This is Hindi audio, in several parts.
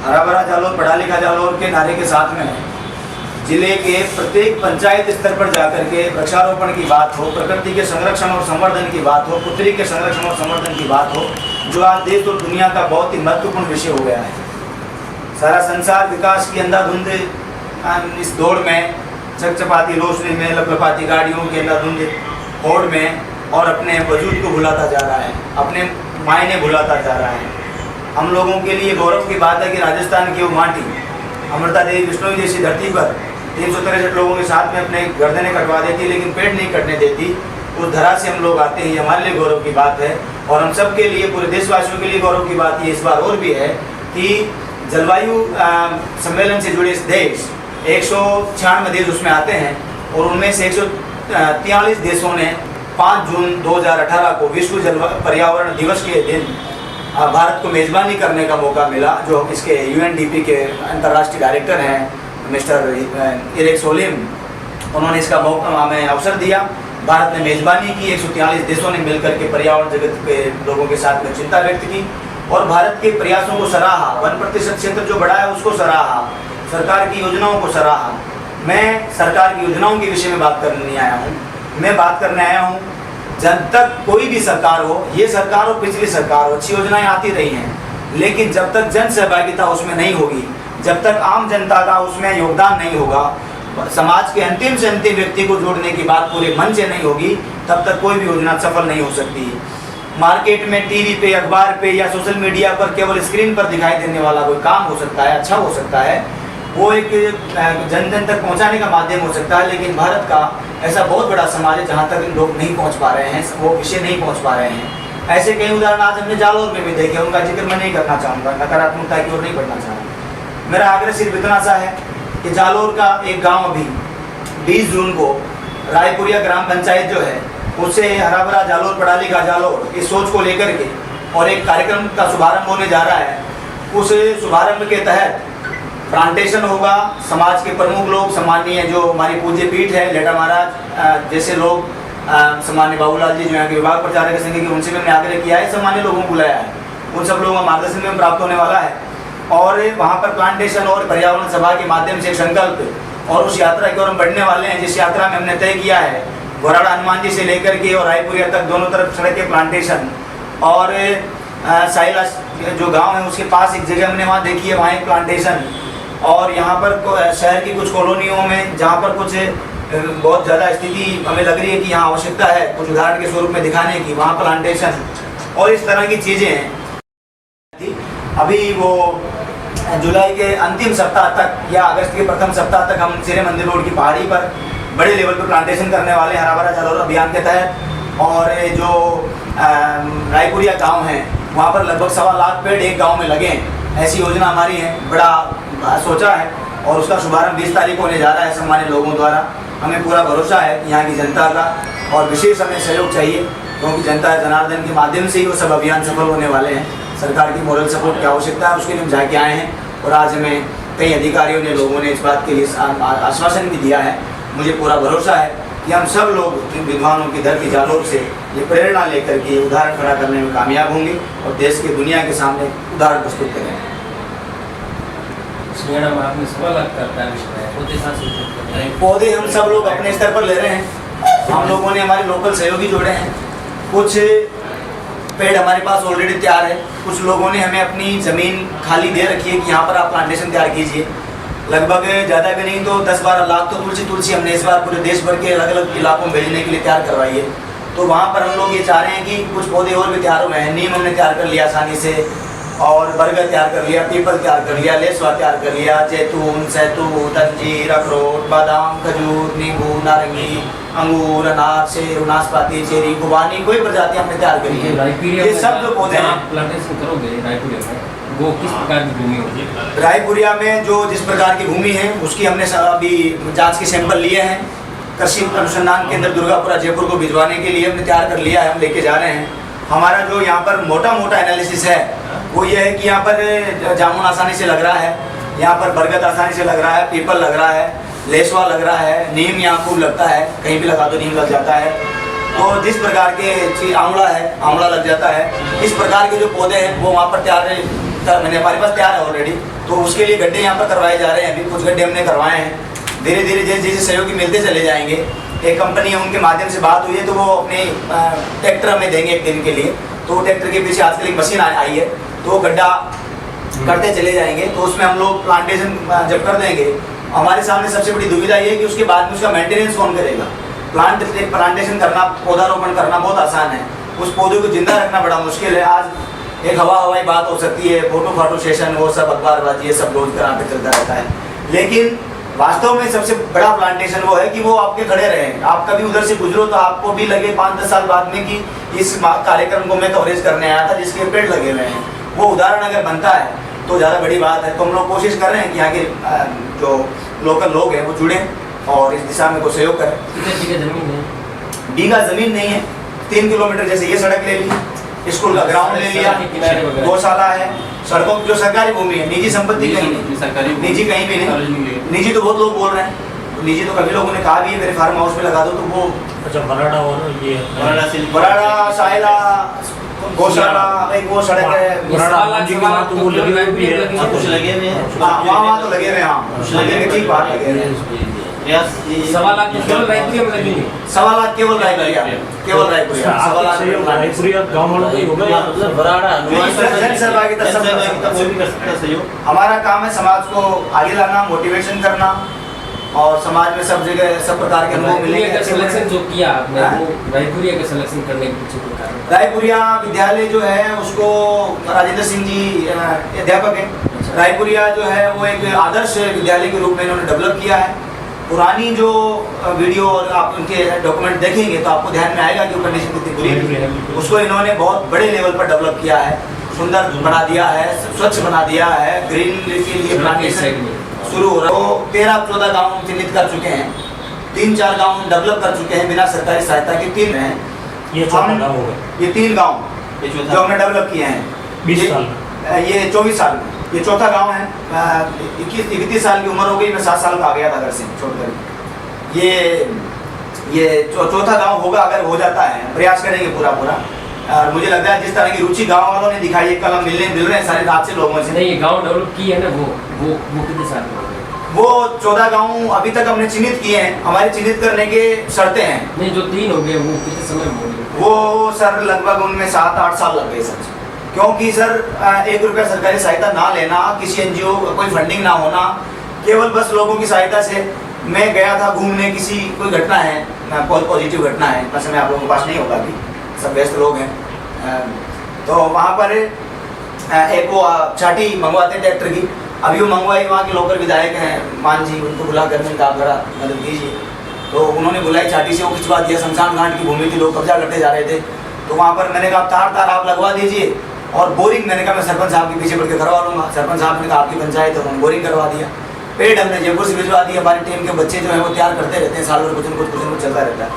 हरा भरा जालोर, पढ़ा लिखा जालोर के नारे के साथ में जिले के प्रत्येक पंचायत स्तर पर जाकर के वृक्षारोपण की बात हो, प्रकृति के संरक्षण और संवर्धन की बात हो, पुत्री के संरक्षण और संवर्धन की बात हो, जो आज देश और दुनिया का बहुत ही महत्वपूर्ण विषय हो गया है। सारा संसार विकास की अंधाधुंध इस दौड़ में, चकचपाती रोशनी में, लपलपाती गाड़ियों के अंधाधुंध होड़ में और अपने वजूद को भुलाता जा रहा है, अपने मायने भुलाता जा रहा है। हम लोगों के लिए गौरव की बात है कि राजस्थान की वो माटी, अमृता देवी विष्णु जैसी धरती पर 363 लोगों के साथ में अपने गर्दनें कटवा देती, लेकिन पेट नहीं कटने देती। उस धरा से हम लोग आते हैं, हमारे लिए गौरव की बात है। और हम सब के लिए, पूरे देशवासियों के लिए गौरव की बात ये इस बार और भी है कि जलवायु सम्मेलन से जुड़े देश 196 देश उसमें आते हैं और उनमें से 143 देशों ने 5 जून 2018 को विश्व पर्यावरण दिवस के दिन भारत को मेज़बानी करने का मौका मिला। जो इसके UNDP के अंतर्राष्ट्रीय डायरेक्टर हैं मिस्टर इरिक सोलिम, उन्होंने इसका मौका हमें अवसर दिया। भारत ने मेज़बानी की, 143 देशों ने मिलकर के पर्यावरण जगत के लोगों के साथ में चिंता व्यक्त की और भारत के प्रयासों को सराहा। 1% क्षेत्र जो बढ़ा है उसको सराहा, सरकार की योजनाओं को सराहा। मैं सरकार की योजनाओं के विषय में बात करने नहीं आया हूँ, मैं बात करने आया हूँ जब तक कोई भी सरकार हो, ये सरकार हो पिछली सरकार हो, अच्छी योजनाएं आती रही हैं, लेकिन जब तक जन सहभागिता उसमें नहीं होगी, जब तक आम जनता का उसमें योगदान नहीं होगा, समाज के अंतिम से अंतिम व्यक्ति को जोड़ने की बात पूरे मन से नहीं होगी, तब तक कोई भी योजना सफल नहीं हो सकती। मार्केट में, टीवी पे, अखबार पे या सोशल मीडिया पर केवल स्क्रीन पर दिखाई देने वाला कोई काम हो सकता है, अच्छा हो सकता है, वो एक जन जन तक पहुंचाने का माध्यम हो सकता है, लेकिन भारत का ऐसा बहुत बड़ा समाज है जहां तक लोग नहीं पहुंच पा रहे हैं, वो विषय नहीं पहुंच पा रहे हैं। ऐसे कई उदाहरण आज हमने जालोर में भी देखे, उनका जिक्र मैं नहीं करना चाहूँगा, नकारात्मकता की ओर नहीं बढ़ना चाहूँगा। मेरा आग्रह सिर्फ इतना सा है कि जालोर का एक गाँव अभी 20 जून को रायपुरिया ग्राम पंचायत जो है उससे हरा भरा जालोर, पढ़ा लिखा जालोर, इस सोच को लेकर के और एक कार्यक्रम का शुभारंभ होने जा रहा है। उस शुभारंभ के तहत प्लांटेशन होगा। समाज के प्रमुख लोग, सम्मानीय जो हमारी पूज्य पीठ है, लेटा महाराज जैसे लोग, सम्मान्य बाबूलाल जी जो यहाँ के विभाग प्रचारक संघ के, उनसे भी हमने आग्रह किया है, सम्मान्य लोगों को बुलाया है, उन सब लोगों का मार्गदर्शन में प्राप्त होने वाला है। और वहाँ पर प्लांटेशन और पर्यावरण सभा के माध्यम से संकल्प और उस यात्रा की ओर हम बढ़ने वाले हैं, जिस यात्रा में हमने तय किया है घोराड़ा हनुमान जी से लेकर के और रायपुरिया तक दोनों तरफ सड़क के प्लांटेशन। और साइला जो गाँव है उसके पास एक जगह हमने वहाँ देखी है, वहाँ एक प्लांटेशन। और यहाँ पर शहर की कुछ कॉलोनियों में जहाँ पर कुछ बहुत ज़्यादा स्थिति हमें लग रही है कि यहाँ आवश्यकता है कुछ उदाहरण के स्वरूप में दिखाने की, वहाँ प्लांटेशन और इस तरह की चीज़ें हैं। अभी वो जुलाई के अंतिम सप्ताह तक या अगस्त के प्रथम सप्ताह तक हम सिरे मंदिर रोड की पहाड़ी पर बड़े लेवल पर प्लांटेशन करने वाले हैं हरा भरा जालोर अभियान के तहत। और जो रायपुरिया गाँव है वहाँ पर लगभग 1.25 लाख पेड़ एक गाँव में लगे, ऐसी योजना हमारी है, बड़ा सोचा है और उसका शुभारंभ 20 तारीख को होने जा रहा है सम्मानित लोगों द्वारा। हमें पूरा भरोसा है यहाँ की जनता का और विशेष हमें सहयोग चाहिए, क्योंकि जनता जनार्दन के माध्यम से ही वो सब अभियान सफल होने वाले हैं। सरकार की मॉरल सपोर्ट की आवश्यकता है, उसके लिए हम जाके आए हैं और आज हमें कई अधिकारियों ने, लोगों ने इस बात के लिए आश्वासन भी दिया है। मुझे पूरा भरोसा है कि हम सब लोग विद्वानों की धरती जालोर से ये प्रेरणा लेकर के उदाहरण खड़ा करने में कामयाब होंगे और देश के दुनिया के सामने उदाहरण प्रस्तुत करेंगे। मैडम, आपने 1.25 लाख पौधे हम सब लोग अपने स्तर पर ले रहे हैं। हम लोगों ने हमारे लोकल सहयोगी जोड़े हैं, कुछ पेड़ हमारे पास ऑलरेडी तैयार है, कुछ लोगों ने हमें अपनी ज़मीन खाली दे रखी है कि यहाँ पर आप प्लांटेशन तैयार कीजिए। लगभग ज़्यादा भी नहीं तो 10-12 लाख तो तुलसी हमने इस बार पूरे देश भर के अलग अलग इलाकों में भेजने के लिए तैयार करवाई है। तो वहाँ पर हम लोग ये चाह रहे हैं कि कुछ पौधे और भी तैयार हुए हैं। नीम हमने तैयार कर लिया आसानी से, और बरगद तैयार कर लिया, पीपल तैयार कर लिया, लेसवा तैयार कर लिया, जैतून, सैतून, अंजीर, अखरोट, बादाम, खजूर, नींबू, नारंगी, अंगूर, अनार, सेब, नाशपाती, चेरी, खुबानी, कोई प्रजाति हमने तैयार करी है। ये सब जो पौधे हैं प्लांटेशन करोगे रायपुरिया में, वो किस प्रकार की भूमि होगी? रायपुरिया में जो जिस प्रकार की भूमि है उसकी हमने अभी जांच के सैंपल लिए हैं। कृषि अनुसंधान केंद्र दुर्गापुरा जयपुर को भिजवाने के लिए हमने तैयार कर लिया है, हम लेके जा रहे हैं। हमारा जो यहाँ पर मोटा एनालिसिस है वो ये है कि यहाँ पर जामुन आसानी से लग रहा है, यहाँ पर बरगद आसानी से लग रहा है, पीपल लग रहा है, लेसवा लग रहा है, नीम यहाँ खूब लगता है, कहीं भी लगा दो नीम लग जाता है। तो जिस प्रकार के आंवला है, आंवला लग जाता है। इस प्रकार के जो पौधे हैं वो वहाँ पर तैयार, मैंने हमारे पास तैयार है ऑलरेडी, तो उसके लिए गड्ढे यहाँ पर करवाए जा रहे हैं। अभी कुछ गड्ढे हमने करवाए हैं। धीरे धीरे जैसे जैसे सहयोगी मिलते चले जाएंगे। एक कंपनी है, उनके माध्यम से बात हुई है, तो वो अपने ट्रैक्टर हमें देंगे एक दिन के लिए। तो ट्रैक्टर के पीछे आजकल एक मशीन आई है, तो वो गड्ढा करते चले जाएंगे। तो उसमें हम लोग प्लांटेशन जब कर देंगे, हमारे सामने सबसे बड़ी दुविधा ये है कि उसके बाद में उसका मेंटेनेंस कौन करेगा। प्लांटेशन करना, पौधारोपण करना बहुत आसान है, उस पौधे को जिंदा रखना बड़ा मुश्किल है। आज एक हवाई बात हो सकती है, फोटो सेशन, वो सब अखबारबाजी, ये सब रोज करा पे चलता रहता है। लेकिन वास्तव में सबसे बड़ा प्लांटेशन वो है कि वो आपके खड़े रहें। आप कभी उधर से गुजरो तो आपको भी लगे 5-10 साल बाद में कि इस कार्यक्रम को मैं कवरेज करने आया था, जिसके पेड़ लगे हुए हैं। वो उदाहरण अगर बनता है तो ज़्यादा बड़ी बात है। तो हम लोग कोशिश कर रहे हैं कि यहाँ के जो लोकल लोग हैं वो जुड़ें और इस दिशा में को सहयोग करें। कितने जमीन है? बीघा ज़मीन नहीं है, 3 किलोमीटर, जैसे ये सड़क ले ली, स्कूल का ग्राउंड ले लिया, गौशाला है, सड़कों जो सरकारी भूमि है, निजी संपत्ति कहीं नहीं, निजी कहीं भी नहीं। निजी तो बहुत लोग बोल रहे हैं, निजी तो कभी लोगों ने कहा भी है मेरे फार्म हाउस में लगा दो, तो वो अच्छा बराड़ा हो ना, ये बराड़ा साहिला गौशाला, एक वो सड़क है तो वो लगे हुए भी है, कुछ लगे हुए हैं, वहाँ तो लगे हुए हैं, हाँ लगे हुए, ठीक बात लगे हुए हैं। 1.25 लाख केवल रायपुरिया में लगेंगे। 1.25 लाख केवल रायपुरिया, केवल रायपुरिया, 1.25 लाख रायपुरिया गाँव वालों को ही होगा या मतलब बराड़ा जनसहभागिता सब कर सकता है। कोई भी कर सकता है सहयोग। हमारा काम है समाज को आगे लाना, मोटिवेशन करना, और समाज में सब जगह सब प्रकार के अनुभव मिलेंगे। का सिलेक्शन जो किया आपने, वो रायपुरिया का सिलेक्शन करने के पीछे कोई कारण? रायपुरिया विद्यालय जो है उसको राजेंद्र सिंह जी अध्यापक हैं। रायपुरिया जो है वो एक आदर्श विद्यालय के रूप में इन्होंने डेवलप किया है। पुरानी जो वीडियो और आप उनके डॉक्यूमेंट देखेंगे तो आपको ध्यान में आएगा कि कंडीशन कितनी बुरी थी। उसको इन्होंने बहुत बड़े लेवल पर डेवलप किया है, सुंदर बना दिया है, स्वच्छ बना दिया है, ग्रीन के लिए प्लांटेशन शुरू हो रहा है। वो 13-14 गाँव चिन्हित कर चुके हैं, 3-4 गाँव डेवलप कर चुके हैं बिना सरकारी सहायता के। 3 हैं ये 3 गाँव जो हमने डेवलप किए हैं 20 साल ये 24 साल में। ये चौथा गांव है। 21 साल की उम्र हो गई, मैं 7 साल का आ गया था घर से छोड़कर। ये चौथा गांव होगा, अगर हो जाता है, प्रयास करेंगे पूरा। और मुझे लगता है जिस तरह की रुचि गांव वालों ने दिखाई है, कल हम मिल रहे हैं सारे रात से लोगों से। नहीं, गांव डेवलप की है ना, वो कितने साल में? वो 14 गांव अभी तक हमने चिन्हित किए हैं। हमारे चिन्हित करने के शर्तें हैं। नहीं, जो 3 हो गए वो कितने समय में हो गए? वो सर लगभग उनमें 7-8 साल लग गए सर, क्योंकि सर 1 रुपया सरकारी सहायता ना लेना, किसी एनजीओ का कोई फंडिंग ना होना, केवल बस लोगों की सहायता से। मैं गया था घूमने, किसी कोई घटना है, बहुत पॉजिटिव घटना है, इतना समय आप लोगों के पास नहीं होगा अभी, सब व्यस्त लोग हैं। तो वहाँ पर एक वो छाटी मंगवाते ट्रैक्टर की, अभी वो मंगवाई, वहाँ के लोकल विधायक हैं मान जी, उनको बुला कर मैंने कहा जरा मदद कीजिए। तो उन्होंने बुलाई, छाटी से वो खिंचवा दिया। शमशान घाट की भूमि थी, लोग कब्जा करते जा रहे थे। तो वहाँ पर मैंने कहा तार आप लगवा दीजिए, और बोरिंग मैंने कहा मैं सरपंच साहब के पीछे पड़ के करवा लूँगा। सरपंच साहब ने कहा आपकी पंचायत है, उन्होंने बोरिंग करवा दिया। पेड़ हमने जयपुर से भिजवा दिया। हमारी टीम के बच्चे जो हैं वो तैयार करते रहते हैं, साल भर कुछ न कुछ चलता रहता है।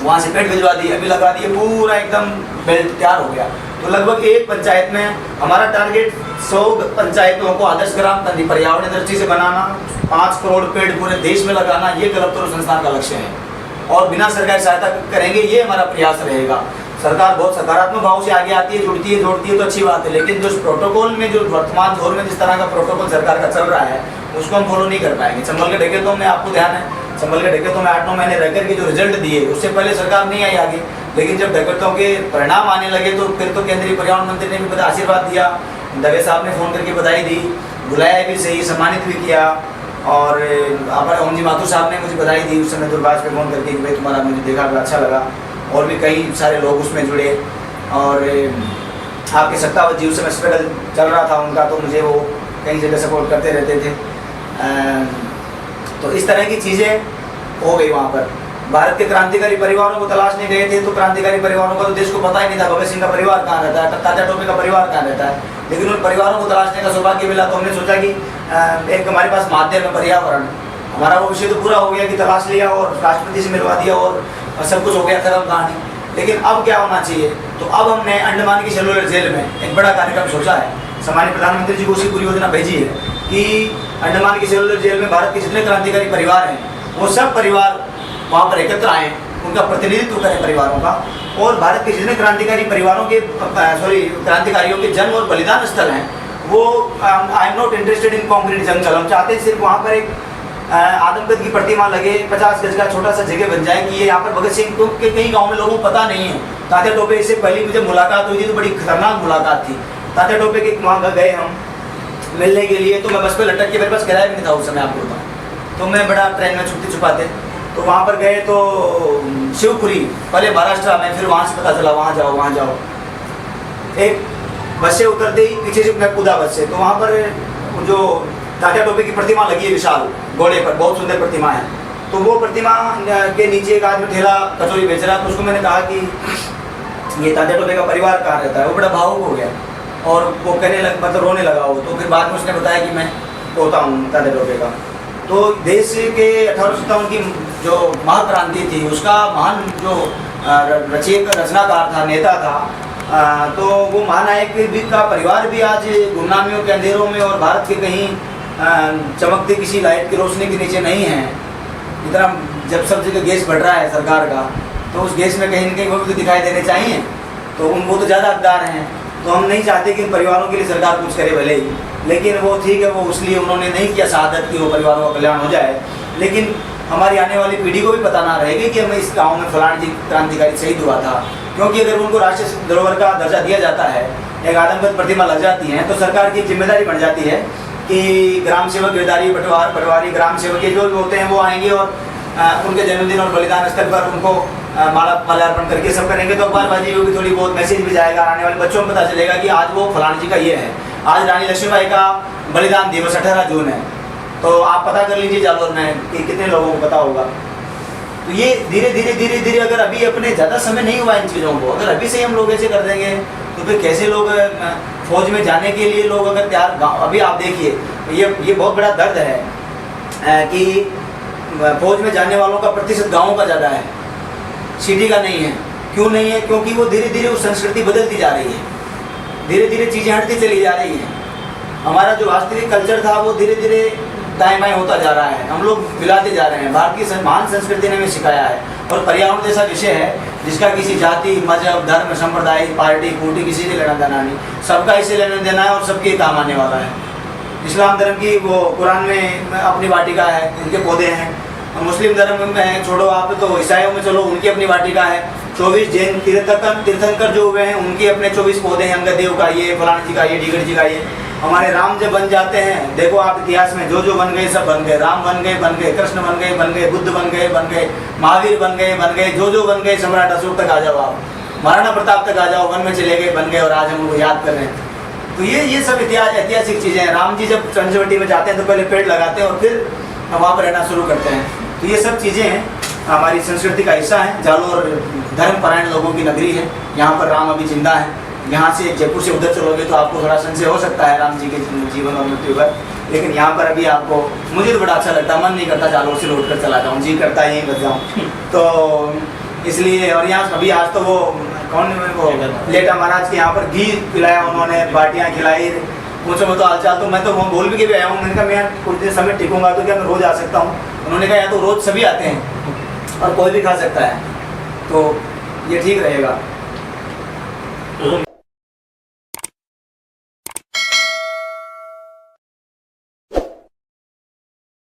वहाँ से पेड़ भिजवा दिए, अभी लगा दिए, पूरा एकदम बेल्ट तैयार हो गया। तो लगभग एक पंचायत में हमारा टारगेट 100 पंचायतों को आदर्श ग्राम पर्यावरण दृष्टि से बनाना, 5 करोड़ पेड़ पूरे देश में लगाना, ये कल्पतरु संस्थान का लक्ष्य है। और बिना सरकारी सहायता करेंगे, ये हमारा प्रयास रहेगा। सरकार बहुत सकारात्मक भाव से आगे आती है, जुड़ती है, जोड़ती है तो अच्छी बात है, लेकिन जो प्रोटोकॉल में, जो वर्तमान दौर में जिस तरह का प्रोटोकॉल सरकार का चल रहा है, उसको हम फॉलो नहीं कर पाएंगे। चंबल के डकैतों में आपको ध्यान है, चंबल के डकैतों में 8-9 महीने रहकर के जो रिजल्ट दिए, उससे पहले सरकार नहीं आई आगे। लेकिन जब डकैतों के परिणाम आने लगे तो फिर तो केंद्रीय पर्यावरण मंत्री ने भी आशीर्वाद दिया, दवे साहब ने फ़ोन करके बधाई दी, बुलाया भी सही, सम्मानित भी किया। और हमारे ओम जी माथुर साहब ने मुझे बधाई दी उस समय दूरभाष पे फ़ोन करके, भाई तुम्हारा मुझे देखा बड़ा अच्छा लगा। और भी कई सारे लोग उसमें जुड़े। और आपके सत्तावत जी, उस समय स्ट्रगल चल रहा था उनका, तो मुझे वो कई जगह सपोर्ट करते रहते थे। तो इस तरह की चीज़ें हो गई वहाँ पर। भारत के क्रांतिकारी परिवारों को तलाशने गए थे, तो क्रांतिकारी परिवारों का तो देश को पता ही नहीं था भगत सिंह का परिवार कहाँ रहता है, तात्या टोपे का परिवार कहाँ रहता है। लेकिन उन परिवारों को तलाशने का सौभाग्य मिला। तो हमने सोचा कि एक हमारे पास माध्यम है पर्यावरण, हमारा वो विषय तो पूरा हो गया कि तलाश लिया और राष्ट्रपति से मिलवा दिया और सब कुछ हो गया, खत्म कहानी। लेकिन अब क्या होना चाहिए? तो अब हमने अंडमान की सेलुलर जेल में एक बड़ा कार्यक्रम सोचा है। सम्मानित प्रधानमंत्री जी को उसी पूरी योजना भेजी है कि अंडमान की सेलुलर जेल में भारत के जितने क्रांतिकारी परिवार हैं, वो सब परिवार वहाँ पर एकत्र आएँ, उनका प्रतिनिधित्व करें परिवारों का। और भारत के जितने क्रांतिकारी परिवारों के क्रांतिकारियों के जन्म और बलिदान स्थल हैं, वो I am not interested in concrete jungle, हम चाहते हैं सिर्फ वहाँ पर एक आदमकद की प्रतिमा लगे, 50 गज का छोटा सा जगह बन जाए कि ये यहाँ पर भगत सिंह को के कई गाँव में लोगों को पता नहीं है। तात्या टोपे से पहले मुझे मुलाकात हुई थी तो बड़ी खतरनाक मुलाकात थी। तात्या टोपे के वहाँ गए हम मिलने के लिए, तो मैं बस पे लटक के, मेरे पास किराया भी नहीं था उस समय आपको बताऊँ, तो मैं बड़ा ट्रेन में छुपते छुपाते तो वहाँ पर गए तो शिवपुरी पहले महाराष्ट्र में, फिर वहाँ से पता चला वहाँ जाओ वहाँ जाओ। एक बस से उतरते ही पीछे से मैं कूदा बस से, तो वहाँ पर जो तात्या टोपे की प्रतिमा लगी है विशाल घोड़े पर, बहुत सुंदर प्रतिमा है। तो वो प्रतिमा के नीचे एक आदमी ठेला कचौरी बेच रहा, तो उसको मैंने कहा कि ये तात्या टोपे का परिवार कहाँ रहता है। वो बड़ा भावुक हो गया और वो कहने लग मतलब रोने लगा वो। तो फिर बाद में उसने बताया कि मैं पोता हूँ तात्या टोपे का। तो देश के 1857 की जो महाक्रांति थी उसका महान जो रचनाकार था, नेता था, तो वो महानायक भी का परिवार भी आज गुमनामियों के अंधेरों में और भारत के कहीं चमकती किसी लाइट की रोशनी के नीचे नहीं है। इतना जब सब जगह गैस बढ़ रहा है सरकार का, तो उस गैस में कहीं न कहीं वो भी तो दिखाई देने चाहिए। तो वो तो ज़्यादा हकदार हैं। तो हम नहीं चाहते कि परिवारों के लिए सरकार कुछ करे भले ही, लेकिन वो ठीक है, वो इसलिए उन्होंने नहीं किया शहादत कि वो परिवारों का कल्याण हो जाए। लेकिन हमारी आने वाली पीढ़ी को भी पता ना रहेगी कि हमें इस गाँव में फलाना जी क्रांतिकारी शहीद हुआ था। क्योंकि अगर उनको राष्ट्रीय धरोहर का दर्जा दिया जाता है, एक आदमकद प्रतिमा लग जाती है, तो सरकार की जिम्मेदारी बन जाती है कि ग्राम सेवक, गिरदारी, पटवारी, ग्राम सेवक ये जो भी होते हैं वो आएंगे और उनके जन्मदिन और बलिदान स्थल पर उनको माल्यार्पण करके सब करेंगे। तो अखबारबाजी होगी, थोड़ी बहुत मैसेज भी जाएगा, आने वाले बच्चों को पता चलेगा कि आज वो फलाना जी का ये है, आज रानी लक्ष्मीबाई का बलिदान दिवस 18 जून है। तो आप पता कर लीजिए जालौर में कि कितने लोगों को पता होगा। तो ये धीरे धीरे अगर अभी अपने ज़्यादा समय नहीं हुआ इन चीज़ों को, अगर अभी से हम लोग ऐसे कर देंगे तो फिर कैसे लोग फौज में जाने के लिए लोग अगर तैयार, अभी आप देखिए ये बहुत बड़ा दर्द है कि फौज में जाने वालों का प्रतिशत गाँवों का ज़्यादा है, सिटी का नहीं है। क्यों नहीं है? क्योंकि वो धीरे धीरे वो संस्कृति बदलती जा रही है, धीरे धीरे चीज़ें हटती चली जा रही हैं। हमारा जो वास्तविक कल्चर था वो धीरे धीरे दाएं बाएं होता जा रहा है, हम लोग मिलाते जा रहे हैं। भारतीय महान संस्कृति ने हमें सिखाया है। और पर्यावरण जैसा विषय है जिसका किसी जाति, मजहब, धर्म, संप्रदाय, पार्टी, फूटी किसी से लेना देना नहीं, सबका इसे लेना देना है और सबके काम आने वाला है। इस्लाम धर्म की वो कुरान में अपनी वाटिका है, उनके पौधे हैं। मुस्लिम धर्म में छोड़ो आप, तो ईसाइयों में चलो उनकी अपनी वाटिका है। 24 जैन तीर्थंकर जो हुए हैं उनके अपने 24 पौधे हैं, अंगदेव का ये, फलाना जी का ये, डीगर जी का ये। हमारे राम जब बन जाते हैं, देखो आप इतिहास में जो बन गए सब बन गए, राम बन गए, कृष्ण बन गए, बुद्ध बन गए, महावीर बन गए, जो बन गए, सम्राट अशोक तक आ जाओ, आप महाराणा प्रताप तक आ जाओ, वन में चले गए, बन गए और आज हम उनको याद कर रहे हैं। तो ये सब ऐतिहासिक चीज़ें हैं। राम जी जब पंचवटी में जाते हैं तो पहले पेड़ लगाते हैं और फिर वहाँ पर रहना शुरू करते हैं। तो ये सब चीज़ें हैं, हमारी संस्कृति का हिस्सा है। जालौर धर्मपरायण लोगों की नगरी है, यहाँ पर राम अभी जिंदा है। यहाँ से जयपुर से उधर चलोगे तो आपको थोड़ा संशय हो सकता है राम जी के जीवन और मृत्यु पर, लेकिन यहाँ पर अभी आपको, मुझे तो बड़ा अच्छा लगता है, मन नहीं करता जालौर से लौट कर चला जाऊँ, जी करता है यहीं बच जाऊँ। तो इसलिए, और यहाँ अभी आज तो वो कौन वो लेटा महाराज के यहाँ पर घी पिलाया उन्होंने, बाटियाँ खिलाई, पूछो मैं तो हालचाल, तो मैं तो वो बोल भी आया हूँ। मैंने कहा मैं कुछ देर समय टिकूंगा तो क्या मैं रोज़ आ सकता हूँ? उन्होंने कहा या तो रोज़ सभी आते हैं और कोई भी खा सकता है, तो ये ठीक रहेगा।